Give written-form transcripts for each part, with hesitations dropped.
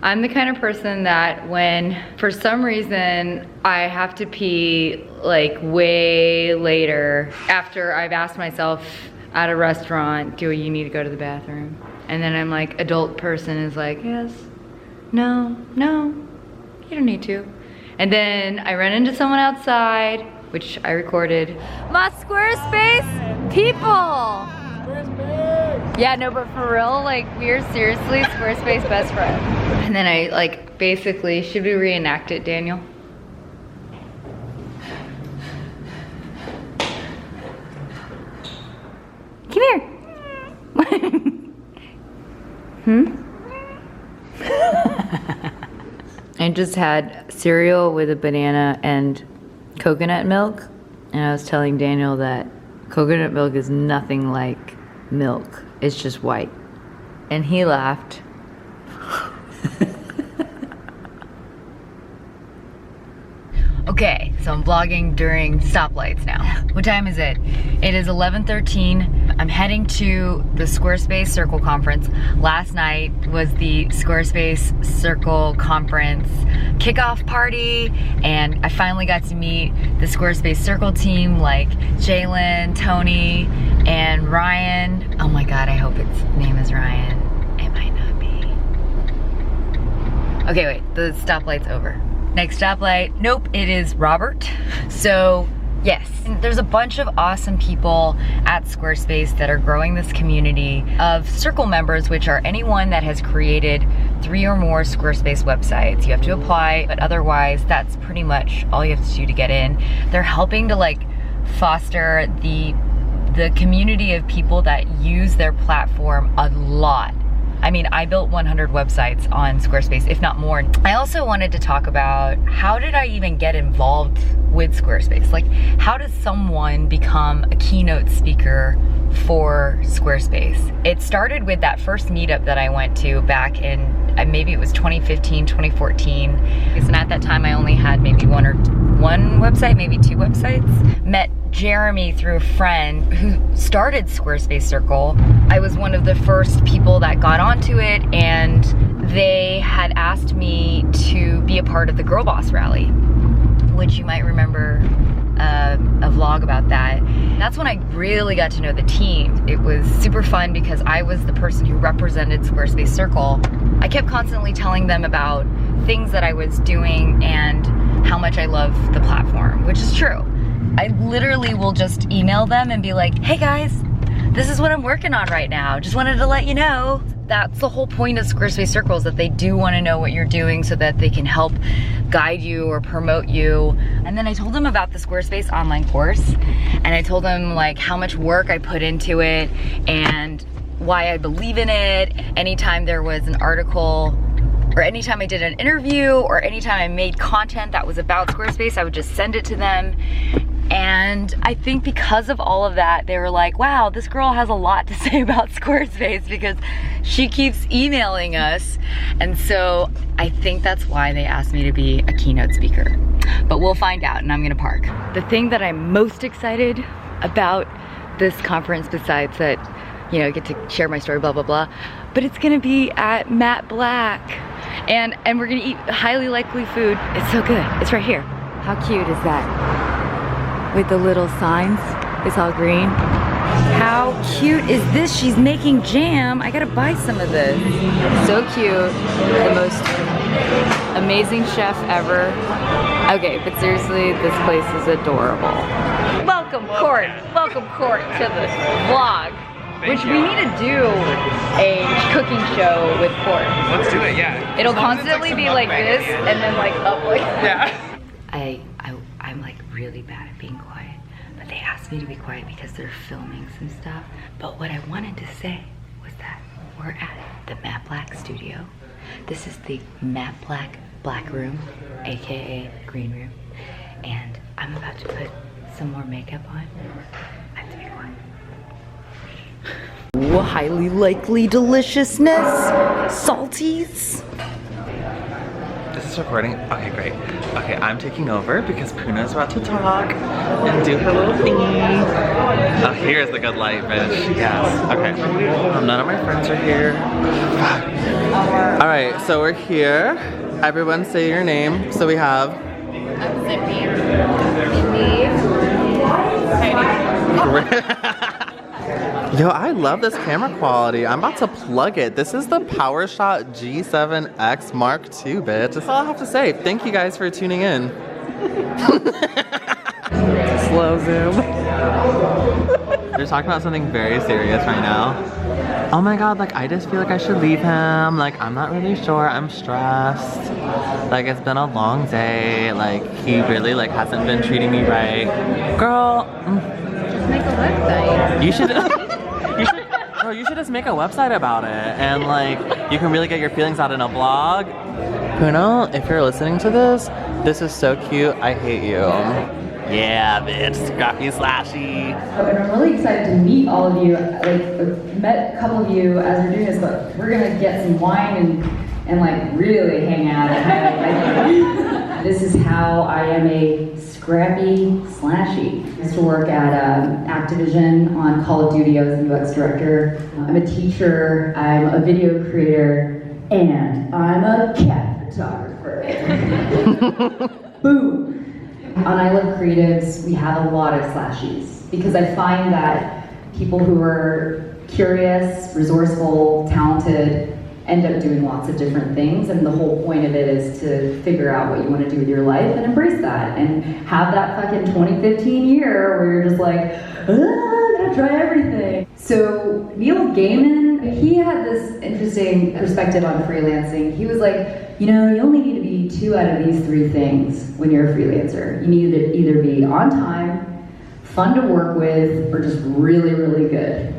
I'm the kind of person that when, for some reason, I have to pee like way later after I've asked myself at a restaurant, do you need to go to the bathroom? And then I'm like, adult person is like, yes, no, you don't need to. And then I run into someone outside, which I recorded. My Squarespace people! Squarespace! Yeah, no, but for real, like, we're seriously Squarespace best friends. And then I, like, basically, should we reenact it, Daniel? Come here. I just had cereal with a banana and coconut milk, and I was telling Daniel that coconut milk is nothing like milk. It's just white. And he laughed. Okay, so I'm vlogging during stoplights now. What time is it? It is 11:13. I'm heading to the Squarespace Circle conference. Last night was the Squarespace Circle conference kickoff party, and I finally got to meet the Squarespace Circle team, like Jalen, Tony, and Ryan. Oh my God, I hope its name is Ryan. It might not be. Okay, wait, the stoplight's over. Next stoplight, nope, it is Robert. So yes, there's a bunch of awesome people at Squarespace that are growing this community of Circle members, which are anyone that has created 3 or more Squarespace websites. You have to apply, but otherwise that's pretty much all you have to do to get in. They're helping to like foster the community of people that use their platform a lot. I mean, I built 100 websites on Squarespace, if not more. I also wanted to talk about how did I even get involved with Squarespace? Like, how does someone become a keynote speaker for Squarespace? It started with that first meetup that I went to back in, maybe it was 2015, 2014. And at that time, I only had maybe one website, maybe 2 websites. Met Jeremy through a friend who started Squarespace Circle. I was one of the first people that got onto it, and they had asked me to be a part of the Girlboss rally, which you might remember a vlog about that. That's when I really got to know the team. It was super fun because I was the person who represented Squarespace Circle. I kept constantly telling them about things that I was doing and how much I love the platform, which is true. I literally will just email them and be like, hey guys, this is what I'm working on right now. Just wanted to let you know. That's the whole point of Squarespace Circles, that they do want to know what you're doing so that they can help guide you or promote you. And then I told them about the Squarespace online course, and I told them like how much work I put into it and why I believe in it. Anytime there was an article, or anytime I did an interview, or anytime I made content that was about Squarespace, I would just send it to them. And I think because of all of that, they were like, wow, this girl has a lot to say about Squarespace because she keeps emailing us. And so I think that's why they asked me to be a keynote speaker. But we'll find out, and I'm gonna park. The thing that I'm most excited about this conference, besides that, you know, I get to share my story, blah, blah, blah, but it's gonna be at Matte Black. And we're gonna eat highly likely food. It's so good, it's right here. How cute is that? With the little signs, it's all green. How cute is this? She's making jam. I gotta buy some of this. So cute, the most amazing chef ever. Okay, but seriously, this place is adorable. Welcome, Kort. Welcome, Kort, to the vlog. Which we need to do a cooking show with Kort. Let's do it, yeah. It'll constantly be like this and then like up like yeah. I'm like really bad at being quiet, but they asked me to be quiet because they're filming some stuff. But what I wanted to say was that we're at the Matte Black studio. This is the Matte Black room, aka green room, and I'm about to put some more makeup on. I have to be quiet. Ooh, highly likely deliciousness, salties. This this recording? Okay, great. Okay, I'm taking over because Puno's about to talk and do her little thingy. Oh, here's the good light, bitch. Yes. Okay. None of my friends are here. Fuck. All right, so we're here. Everyone say your name. So we have... I'm Zippy. Yo, I love this camera quality. I'm about to plug it. This is the PowerShot G7X Mark II, bitch. That's all I have to say. Thank you guys for tuning in. Slow zoom. They're talking about something very serious right now. Oh my god, like I just feel like I should leave him. Like I'm not really sure. I'm stressed. Like it's been a long day. Like he really like hasn't been treating me right. Girl. Just make a website. You should. Bro, you should just make a website about it and like you can really get your feelings out in a blog. Puno, if you're listening to this, this is so cute. I hate you. Yeah, bitch. Scrappy Slashie. And I'm really excited to meet all of you. Like, I've met a couple of you as we're doing this, but we're gonna get some wine and like really hang out. This is how I am a Scrappy Slashie. I used to work at Activision on Call of Duty. I was the UX director. I'm a teacher. I'm a video creator, and I'm a cat photographer. Boom. On I Love Creatives, we have a lot of Slashies because I find that people who are curious, resourceful, talented, end up doing lots of different things, and the whole point of it is to figure out what you want to do with your life and embrace that and have that fucking 2015 year where you're just like, I'm gonna try everything. So Neil Gaiman, he had this interesting perspective on freelancing. He was like, you know, you only need to be 2 out of these 3 things when you're a freelancer. You need to either be on time, fun to work with, or just really, really good.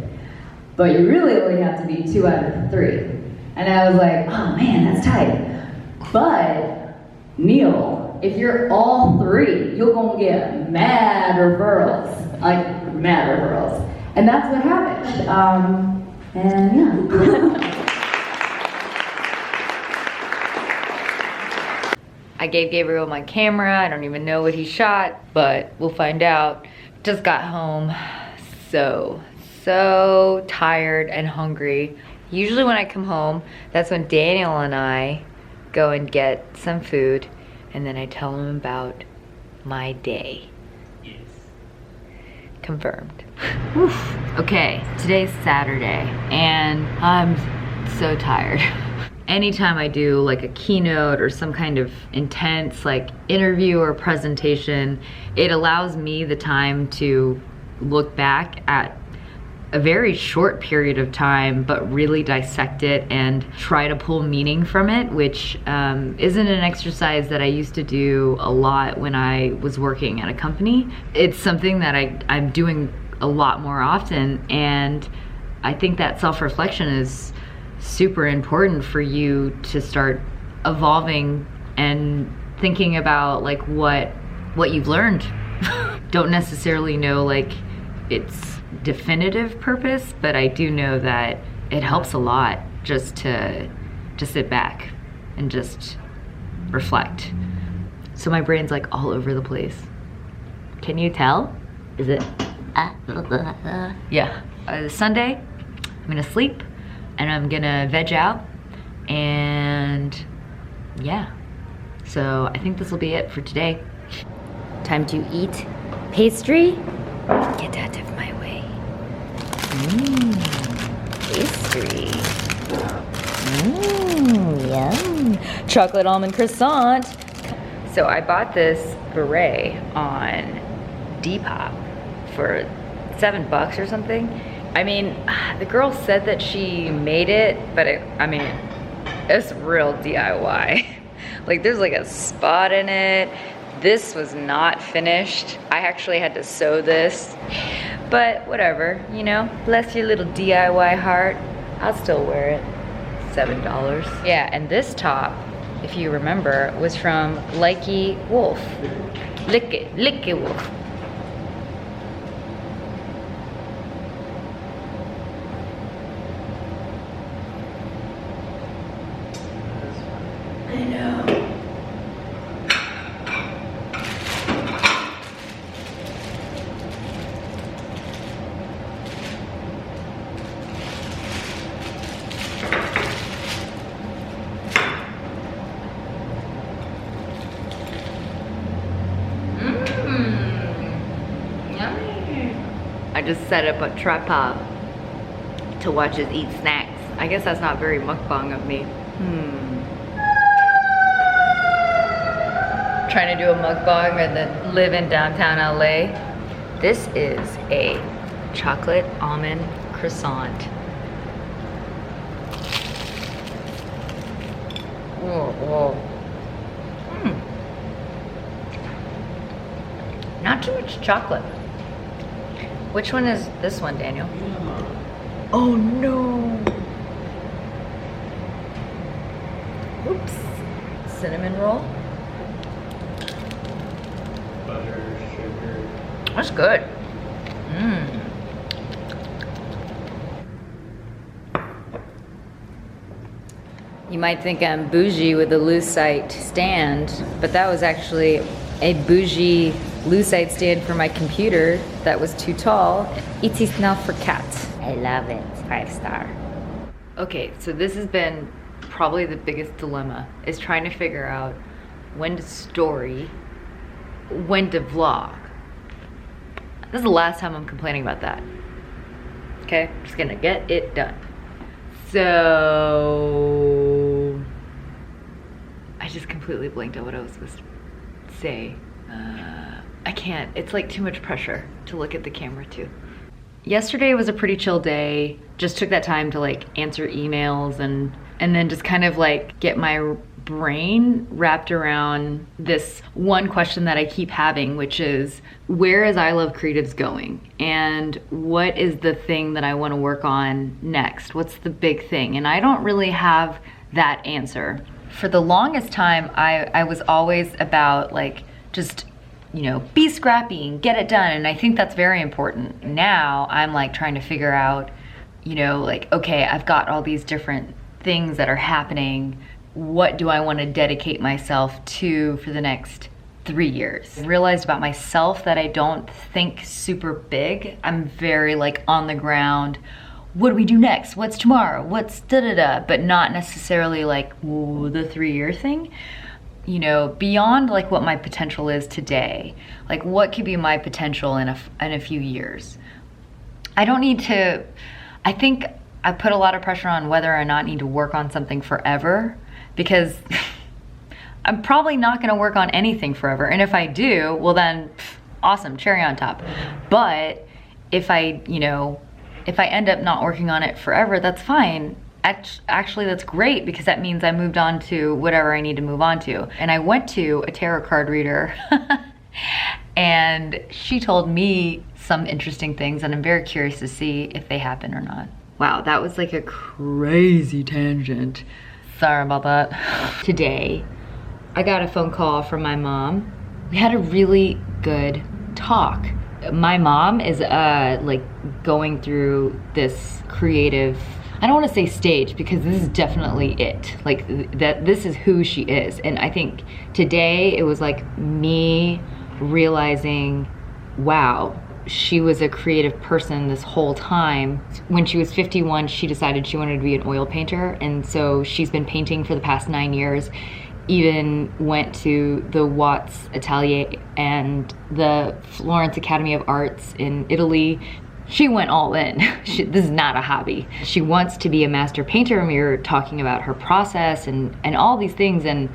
But you really only have to be 2 out of 3. And I was like, oh man, that's tight. But Neil, if you're all 3, you're gonna get mad referrals. Like, mad referrals. And that's what happened. And yeah. I gave Gabriel my camera. I don't even know what he shot, but we'll find out. Just got home so tired and hungry. Usually when I come home, that's when Daniel and I go and get some food, and then I tell him about my day. Yes. Confirmed. Okay, today's Saturday, and I'm so tired. Anytime I do like a keynote or some kind of intense like interview or presentation, it allows me the time to look back at a very short period of time, but really dissect it and try to pull meaning from it, which isn't an exercise that I used to do a lot when I was working at a company. It's something that I'm doing a lot more often, and I think that self-reflection is super important for you to start evolving and thinking about like what you've learned. Don't necessarily know like its definitive purpose, but I do know that it helps a lot just to sit back and just reflect. So my brain's like all over the place. Can you tell? Is it? Yeah. Sunday, I'm gonna sleep and I'm gonna veg out, and yeah. So I think this will be it for today. Time to eat pastry. Get out of my way. Pastry. Yum. Chocolate almond croissant. So I bought this beret on Depop for $7 or something. I mean, the girl said that she made it, but it's real DIY. Like there's like a spot in it. This was not finished. I actually had to sew this, but whatever, you know, bless your little DIY heart. I'll still wear it. $7. Yeah, and this top, if you remember, was from Lykke Wullf. Lykke Wullf. I know. just set up a tripod to watch us eat snacks. I guess that's not very mukbang of me. Trying to do a mukbang and then live in downtown LA. This is a chocolate almond croissant. Whoa. Not too much chocolate. Which one is this one, Daniel? Oh no! Oops. Cinnamon roll. Butter, sugar. That's good. You might think I'm bougie with a lucite stand, but that was actually a bougie lucite stand for my computer that was too tall. It is now for cats. I love it. 5-star. Okay, so this has been probably the biggest dilemma, is trying to figure out when to story, when to vlog. This is the last time I'm complaining about that. Okay, just gonna get it done. So I just completely blanked out what I was supposed to say. I can't, it's like too much pressure to look at the camera too. Yesterday was a pretty chill day. Just took that time to like answer emails and then just kind of like get my brain wrapped around this one question that I keep having, which is, where is I Love Creatives going? And what is the thing that I want to work on next? What's the big thing? And I don't really have that answer. For the longest time, I was always about like, just, you know, be scrappy and get it done. And I think that's very important. Now I'm like trying to figure out, you know, like, okay, I've got all these different things that are happening. What do I want to dedicate myself to for the next 3 years? I realized about myself that I don't think super big. I'm very like on the ground. What do we do next? What's tomorrow? What's da-da-da? But not necessarily like, ooh, the 3-year thing. You know, beyond like what my potential is today. Like what could be my potential in a few years? I don't need to, I think I put a lot of pressure on whether or not I need to work on something forever, because I'm probably not gonna work on anything forever. And if I do, well then, awesome, cherry on top. But if I, you know, if I end up not working on it forever, that's fine. Actually, that's great, because that means I moved on to whatever I need to move on to. And I went to a tarot card reader and she told me some interesting things, and I'm very curious to see if they happen or not. Wow, that was like a crazy tangent. Sorry about that. Today, I got a phone call from my mom. We had a really good talk. My mom is like going through this creative, I don't want to say stage, because this is definitely it. Like that, this is who she is. And I think today it was like me realizing, wow, she was a creative person this whole time. When she was 51, she decided she wanted to be an oil painter. And so she's been painting for the past 9 years. Even went to the Watts Atelier and the Florence Academy of Arts in Italy. She went all in. This is not a hobby. She wants to be a master painter, and we were talking about her process and all these things, and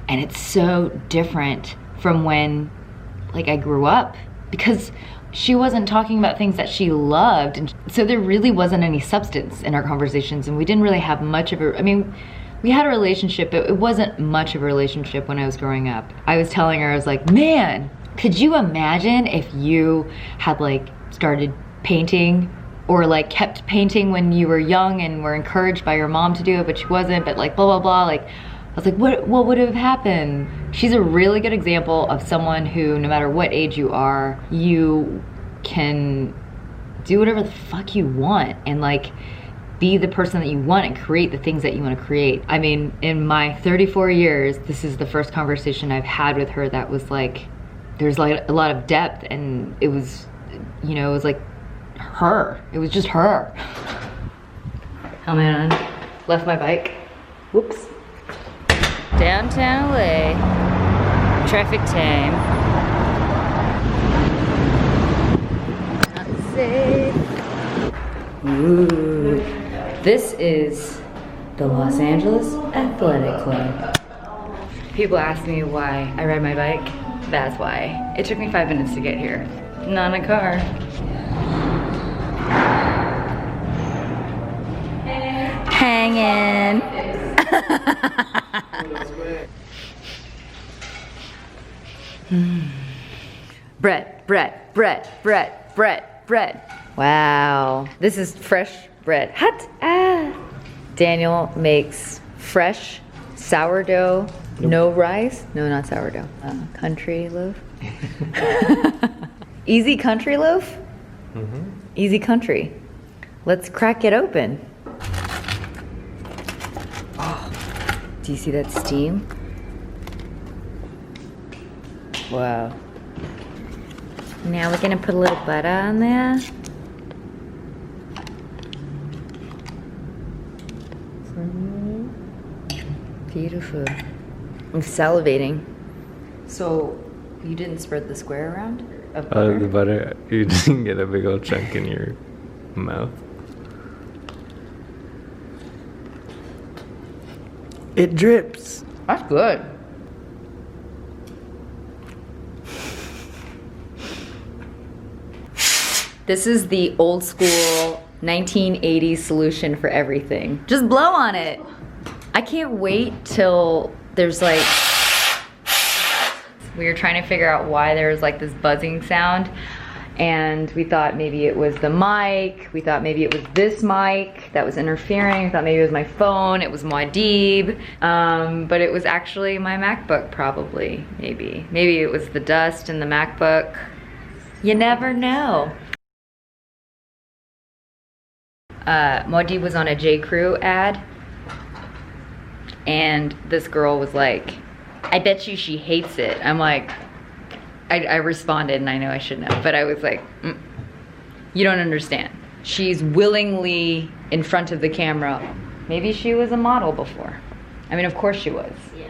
it's so different from when like I grew up, because she wasn't talking about things that she loved, and so there really wasn't any substance in our conversations, and we didn't really have much of a, I mean, we had a relationship, but it wasn't much of a relationship when I was growing up. I was telling her, I was like, man, could you imagine if you had like started painting, or like kept painting when you were young and were encouraged by your mom to do it, but she wasn't, but like blah, blah, blah. Like, I was like, what would have happened? She's a really good example of someone who, no matter what age you are, you can do whatever the fuck you want and like be the person that you want and create the things that you want to create. I mean, in my 34 years, this is the first conversation I've had with her that was like, there's like a lot of depth, and it was, you know, it was like her. It was just her. Helmet on. Left my bike. Whoops. Downtown LA. Traffic time. Not safe. Ooh. This is the Los Angeles Athletic Club. People ask me why I ride my bike. That's why. It took me 5 minutes to get here. Not in a car. Hanging. Bread. Wow. This is fresh bread. Hot. Daniel makes fresh sourdough. No rice? No, not sourdough. Country loaf. Easy country loaf? Mm-hmm. Easy country. Let's crack it open. Oh, do you see that steam? Wow. Now we're gonna put a little butter on there. Beautiful. I'm salivating. So, you didn't spread the square around? Of butter? The butter, you didn't get a big old chunk in your mouth. It drips. That's good. This is the old school 1980s solution for everything. Just blow on it. I can't wait till there's like, we were trying to figure out why there was like this buzzing sound, and we thought maybe it was the mic, we thought maybe it was this mic that was interfering, we thought maybe it was my phone, it was Muad'Dib, but it was actually my MacBook probably, maybe. Maybe it was the dust in the MacBook. You never know. Muad'Dib was on a J. Crew ad, and this girl was like, I bet you she hates it. I'm like, I responded, and I know I should know, but I was like, you don't understand. She's willingly in front of the camera. Maybe she was a model before. I mean, of course she was. Yeah.